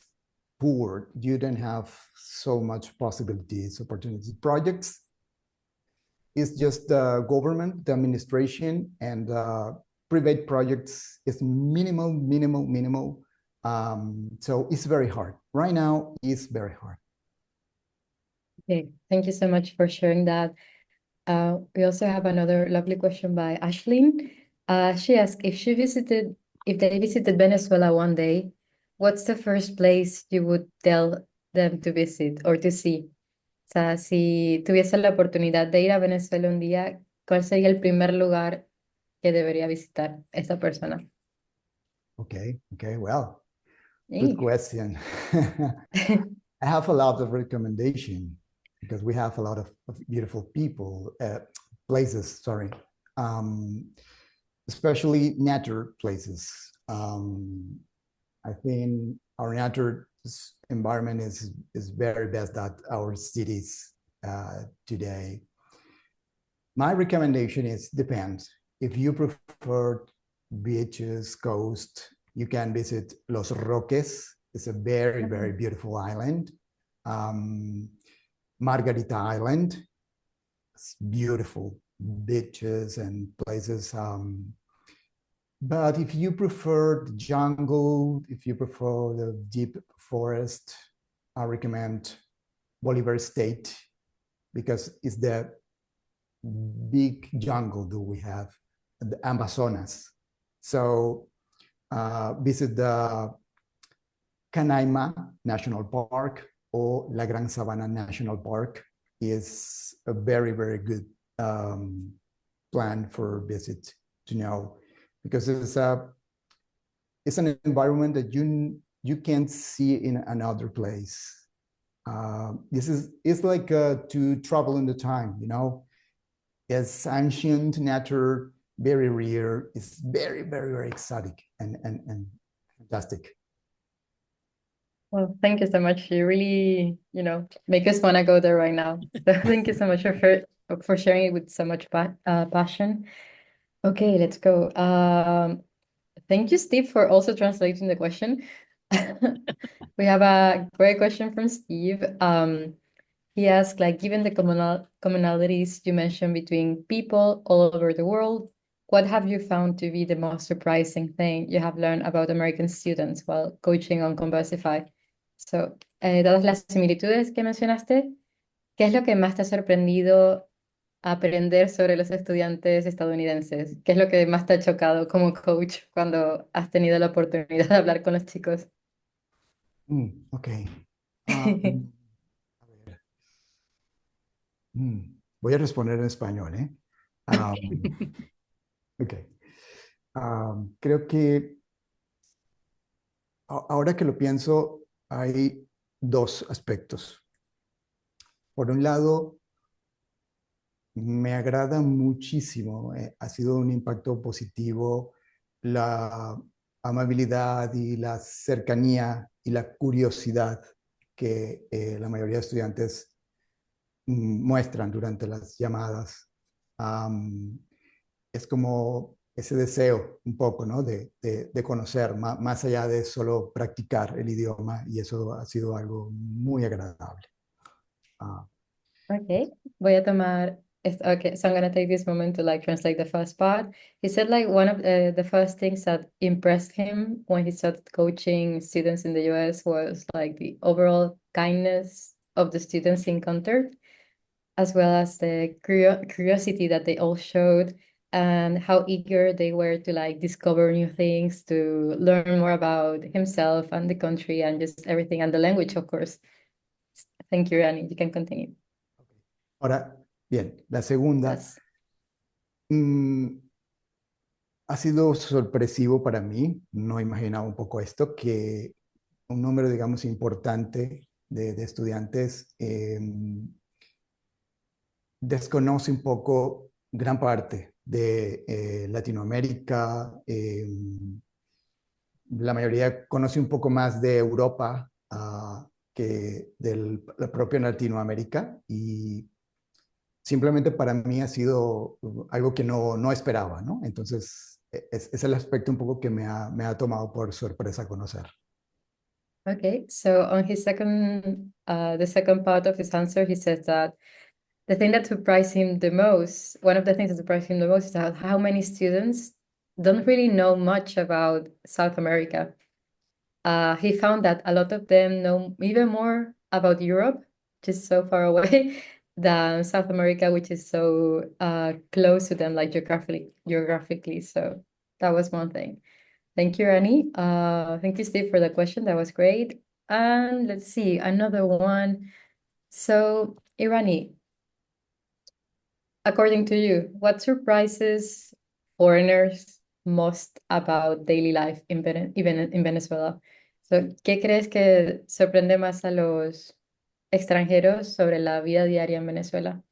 poor. You don't have so much possibilities, opportunities. Projects is just the government, the administration, and private projects is minimal. So it's very hard. Right now, it's very hard. Okay, thank you so much for sharing that. We also have another lovely question by Ashlyn. She asked if they visited Venezuela one day, what's the first place you would tell them to visit or to see? O sea, si tuviese la oportunidad de ir a Venezuela un día, ¿cuál sería el primer lugar que debería visitar esta persona? Okay, well, good question. I have a lot of recommendation because we have a lot of beautiful people, places, sorry, especially nature places. I think our nature environment is very best at our cities today. My recommendation is depends. If you prefer beaches, coast, you can visit Los Roques. It's a very beautiful island. Margarita Island, it's beautiful beaches and places. But if you prefer the jungle, if you prefer the deep forest, I recommend Bolivar State because it's the big jungle that we have, the Amazonas. So visit the Canaima National Park or La Gran Sabana National Park is a very good plan for visit to know, because it's an environment that you can't see in another place. It's like to travel in the time, you know. It's ancient nature, very rare. It's very exotic and fantastic. Well, thank you so much. You really, make us want to go there right now. So thank you so much for sharing it with so much passion. Okay, let's go. Thank you, Steve, for also translating the question. We have a great question from Steve. He asked, given the commonalities you mentioned between people all over the world, what have you found to be the most surprising thing you have learned about American students while coaching on Conversifi? So, dadas las similitudes que mencionaste, ¿qué es lo que más te ha sorprendido aprender sobre los estudiantes estadounidenses? ¿Qué es lo que más te ha chocado como coach cuando has tenido la oportunidad de hablar con los chicos? Okay. Voy a responder en español, ¿eh? Okay. Creo que ahora que lo pienso, hay dos aspectos. Por un lado, me agrada muchísimo, ha sido un impacto positivo la amabilidad y la cercanía y la curiosidad que la mayoría de estudiantes muestran durante las llamadas. Es como ese deseo un poco, ¿no? De conocer, más allá de solo practicar el idioma, y eso ha sido algo muy agradable. Okay, voy a tomar. Okay, so I'm gonna take this moment to like translate the first part. He said like one of the first things that impressed him when he started coaching students in the US was like the overall kindness of the students he encountered, as well as the curiosity that they all showed and how eager they were to like discover new things, to learn more about himself and the country and just everything, and the language, of course. Thank you, Rani. You can continue. Ahora, bien, la segunda. Yes. Ha sido sorpresivo para mí, no imaginaba un poco esto, que un número, digamos, importante de estudiantes desconoce un poco gran parte de Latinoamérica. La mayoría conoce un poco más de Europa que de la propia Latinoamérica, y simplemente para mí ha sido algo que no esperaba, ¿no? Entonces, es el aspecto un poco que me ha tomado por sorpresa conocer. Okay, so on his the second part of his answer, he says that the thing that surprised him the most, one of the things that surprised him the most, is that how many students don't really know much about South America. He found that a lot of them know even more about Europe, which is so far away, than South America, which is so close to them, like geographically. So that was one thing. Thank you, Rani. Thank you, Steve, for the question. That was great. And let's see, another one. So, Irani, according to you, what surprises foreigners most about daily life even in Venezuela? So, ¿qué crees que sorprende más a los extranjeros sobre la vida diaria en Venezuela?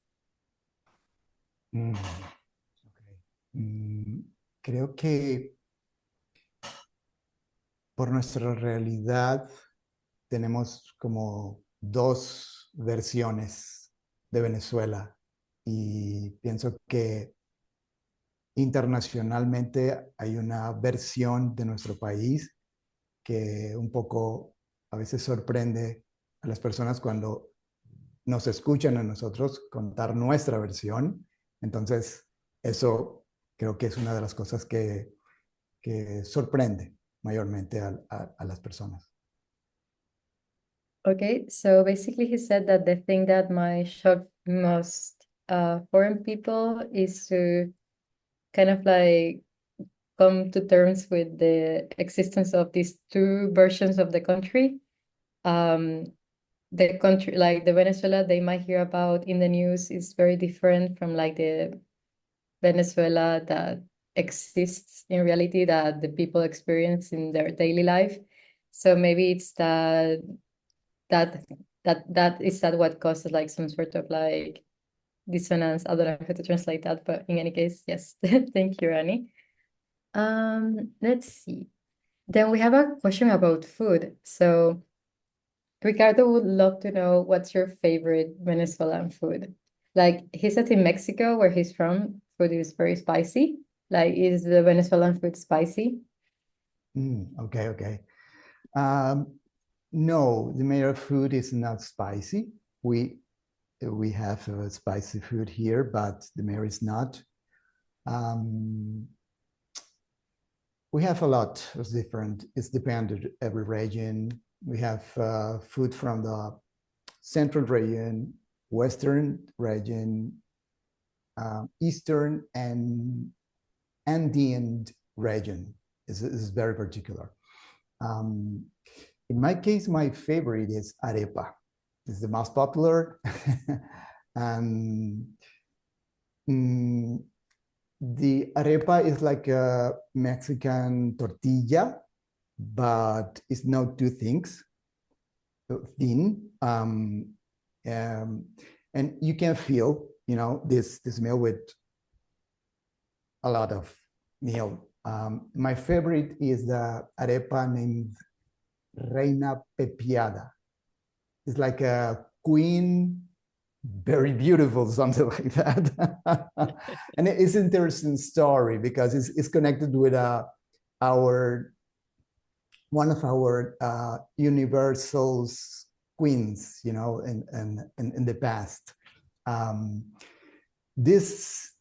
Creo que por nuestra realidad tenemos como dos versiones de Venezuela, y pienso que internacionalmente hay una versión de nuestro país que un poco a veces sorprende a las personas cuando nos escuchan a nosotros contar nuestra versión. Entonces, eso creo que es una de las cosas que sorprende mayormente a las personas. Okay, so basically he said that the thing that might shock most foreign people is to kind of like come to terms with the existence of these two versions of the country. The country, like the Venezuela they might hear about in the news, is very different from like the Venezuela that exists in reality, that the people experience in their daily life. So maybe it's that is that what causes like some sort of like dissonance. I don't know how to translate that, but in any case, yes. Thank you, Rani. Let's see. Then we have a question about food. So Ricardo would love to know what's your favorite Venezuelan food. Like he said in Mexico, where he's from, food is very spicy. Like, is the Venezuelan food spicy? Okay. No, the main food is not spicy. We have spicy food here, but the mayor is not. We have a lot of different, it's dependent every region. We have food from the central region, western region, eastern and Andean region is very particular. In my case, my favorite is arepa. It's the most popular. The arepa is like a Mexican tortilla, but it's not too things, thin. And you can feel, this meal with a lot of My favorite is the arepa named Reina Pepiada. It's like a queen, very beautiful, something like that. And it's an interesting story because it's connected with our one of our universals queens, you know, in the past. This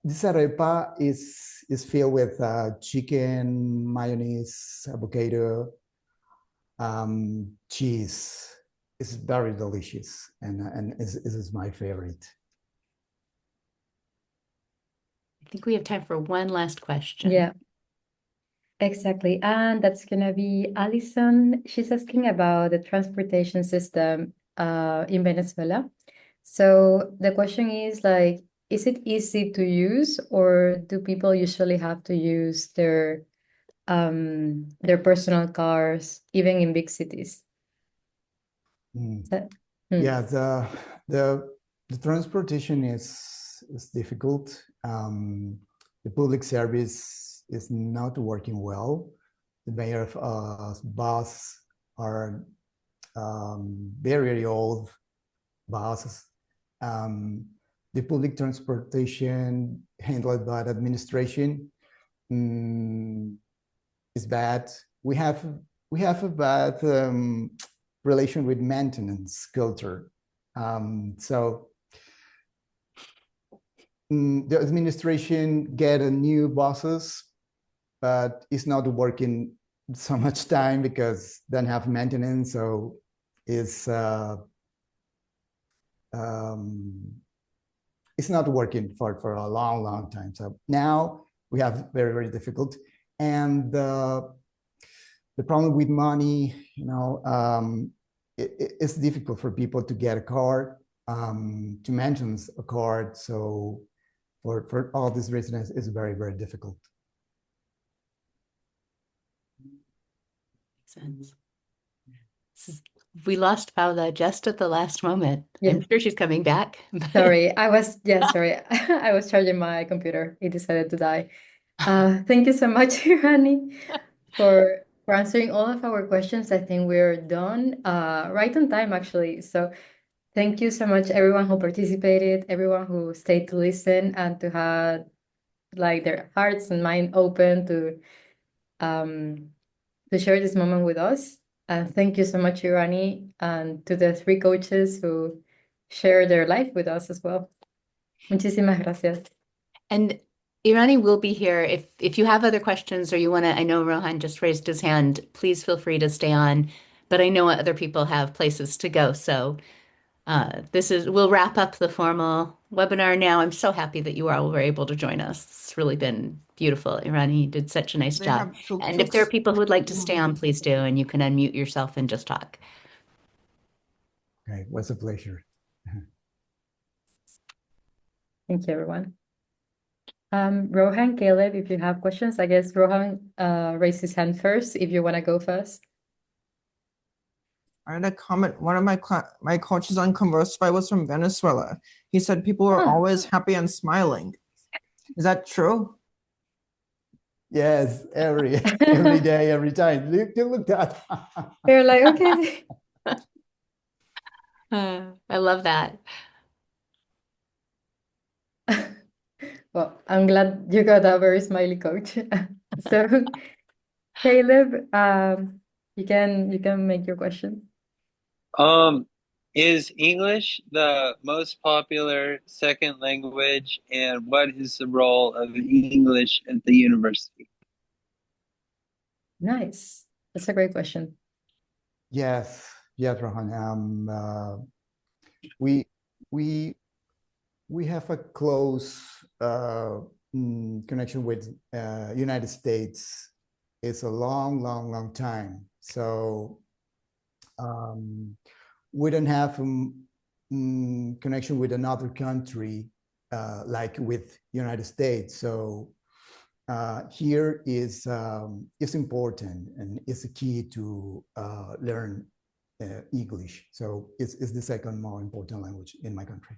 arepa is filled with chicken, mayonnaise, avocado, cheese. It's very delicious, and this is my favorite. I think we have time for one last question. Yeah, exactly. And that's gonna be Alison. She's asking about the transportation system in Venezuela. So the question is like, is it easy to use, or do people usually have to use their personal cars, even in big cities? So- Yeah, the transportation is difficult. The public service is not working well. The mayor of bus are very old buses. The public transportation handled by the administration is bad. We have a bad relation with maintenance culture. So the administration get a new bosses, but it's not working so much time because don't have maintenance. So it's not working for a long time. So now we have very difficult, and the problem with money, you know, it's difficult for people to get a car, to maintain a car. So for all these reasons, it's very difficult. Makes sense. We lost Paula just at the last moment. Yeah. I'm sure she's coming back. Sorry, sorry. I was charging my computer. It decided to die. Thank you so much, Yrani, for answering all of our questions. I think we're done right on time, actually. So thank you so much, everyone who participated, everyone who stayed to listen and to have like their hearts and mind open to share this moment with us. And thank you so much, Yrani, and to the 3 coaches who share their life with us as well. Muchísimas gracias. And Yrani will be here if you have other questions or you want to. I know Rohan just raised his hand. Please feel free to stay on. But I know other people have places to go. So we'll wrap up the formal webinar now. I'm so happy that you all were able to join us. It's really been beautiful. Yrani, you did such a nice job. And if there are people who would like to stay on, please do. And you can unmute yourself and just talk. Okay, it was a pleasure. Thank you, everyone. Rohan, Caleb, if you have questions, I guess Rohan raised his hand first, if you want to go first. I had a comment. One of my coaches on Conversifi was from Venezuela. He said people are always happy and smiling. Is that true? Yes, every day, every time. Look at that. They're like, okay. I love that. Well, I'm glad you got a very smiley coach. So, Caleb, you can make your question. Is English the most popular second language, and what is the role of English at the university? Nice. That's a great question. Yes, Rohan. We have a close connection with United States. It's a long time. So we don't have connection with another country like with United States. So here is important, and it's a key to learn English. So it's the second more important language in my country.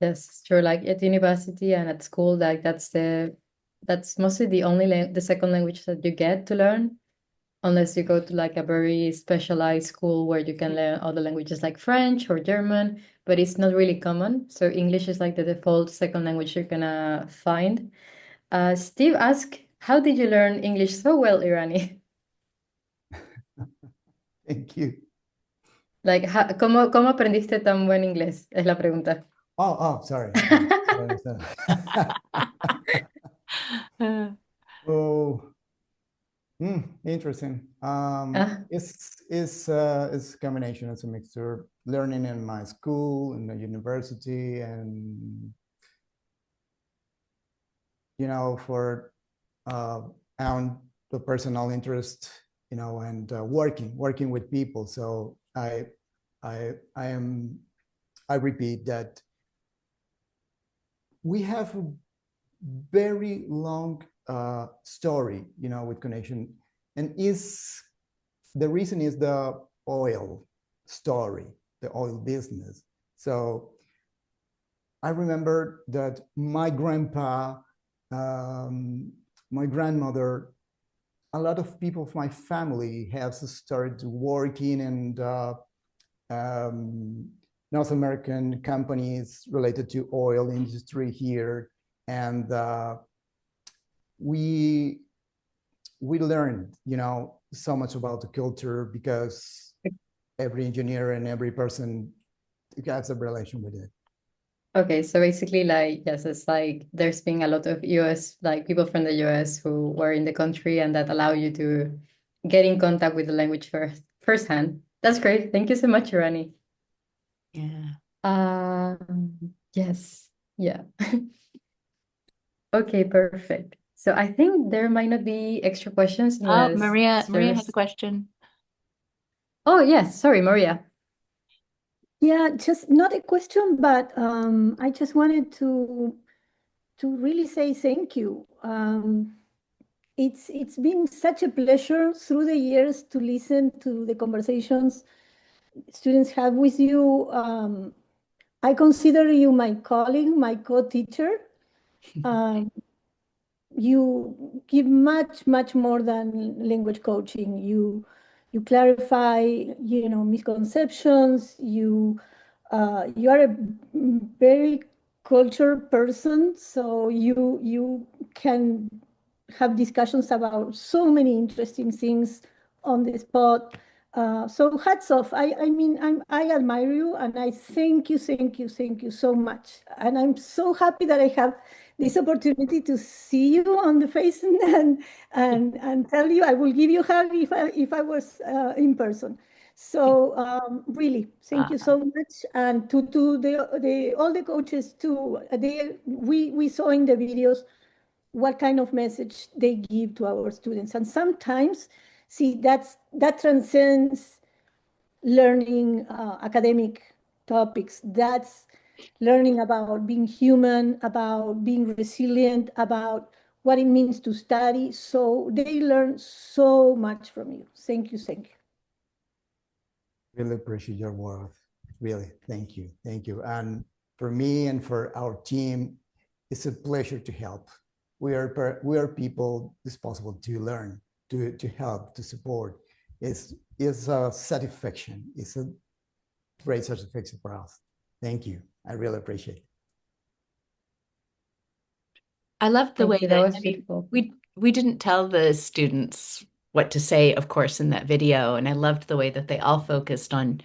Yes, sure. Like at university and at school, like that's the that's mostly the second language that you get to learn, unless you go to like a very specialized school where you can learn other languages like French or German, but it's not really common. So English is like the default second language you're gonna find. Steve asked, how did you learn English so well, Yrani? Thank you. Like, ¿cómo aprendiste tan buen inglés? Es la pregunta. Sorry. Uh, Oh, interesting. Ah, It's a combination. It's a mixture. Learning in my school, in the university, and for and the personal interest, and working with people. So I repeat that we have a very long story, with connection, and the reason is the oil story, the oil business. So I remember that my grandpa, my grandmother, a lot of people of my family have started working in North American companies related to oil industry here, and we learned, so much about the culture, because every engineer and every person has a relation with it. okay, so basically, like, yes, it's like there's been a lot of US, like people from the US who were in the country and that allow you to get in contact with the language firsthand. That's great. Thank you so much, Yrani. yeah. Yes, yeah. Okay, perfect. So I think there might not be extra questions Oh, unless Maria has a there's... question. Oh, yes, sorry, Maria. Yeah, just not a question, but I just wanted to really say thank you. It's been such a pleasure through the years to listen to the conversations students have with you. I consider you my colleague, my co-teacher. You give much more than language coaching. You clarify, misconceptions. You are a very cultured person, so you can have discussions about so many interesting things on the spot. So hats off. I mean, I admire you, and I thank you so much. And I'm so happy that I have this opportunity to see you on the face and tell you I will give you a hug if I was in person. So really, thank you so much, and to the all the coaches too. We saw in the videos what kind of message they give to our students, and sometimes, see, that transcends learning academic topics. That's learning about being human, about being resilient, about what it means to study. So they learn so much from you. Thank you, thank you. Really appreciate your work. Really, thank you. And for me and for our team, it's a pleasure to help. We are people disposable to learn, to help, to support. It's a satisfaction. It's a great satisfaction for us. Thank you. I really appreciate it. I loved the way That that, was beautiful. we didn't tell the students what to say, of course, in that video. And I loved the way that they all focused on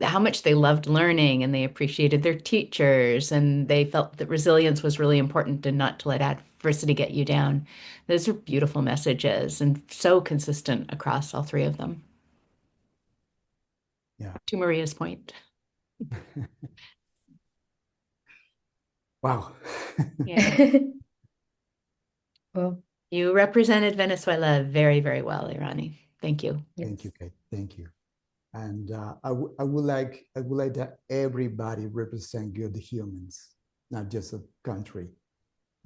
how much they loved learning and they appreciated their teachers and they felt that resilience was really important and not to let adversity get you down. Those are beautiful messages and so consistent across all three of them. Yeah. To Maria's point. Wow. Yeah. Well, You represented Venezuela very, very well, Yrani. Thank you. Thank you, Kate. Thank you. And I would like that everybody represent good humans, not just a country.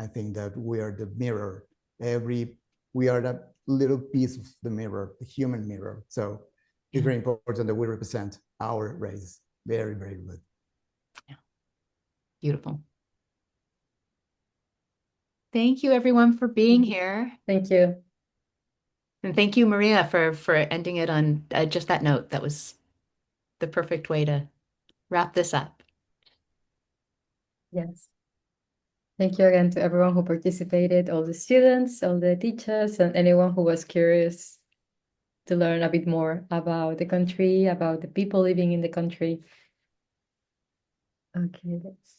I think that we are the mirror. We are that little piece of the mirror, the human mirror. So it's very important that we represent our race. Very, very good. Yeah. Beautiful. Thank you, everyone, for being here. Thank you. And thank you, Maria, for ending it on just that note. That was the perfect way to wrap this up. Yes. Thank you again to everyone who participated, all the students, all the teachers, and anyone who was curious to learn a bit more about the country, about the people living in the country. Okay, let's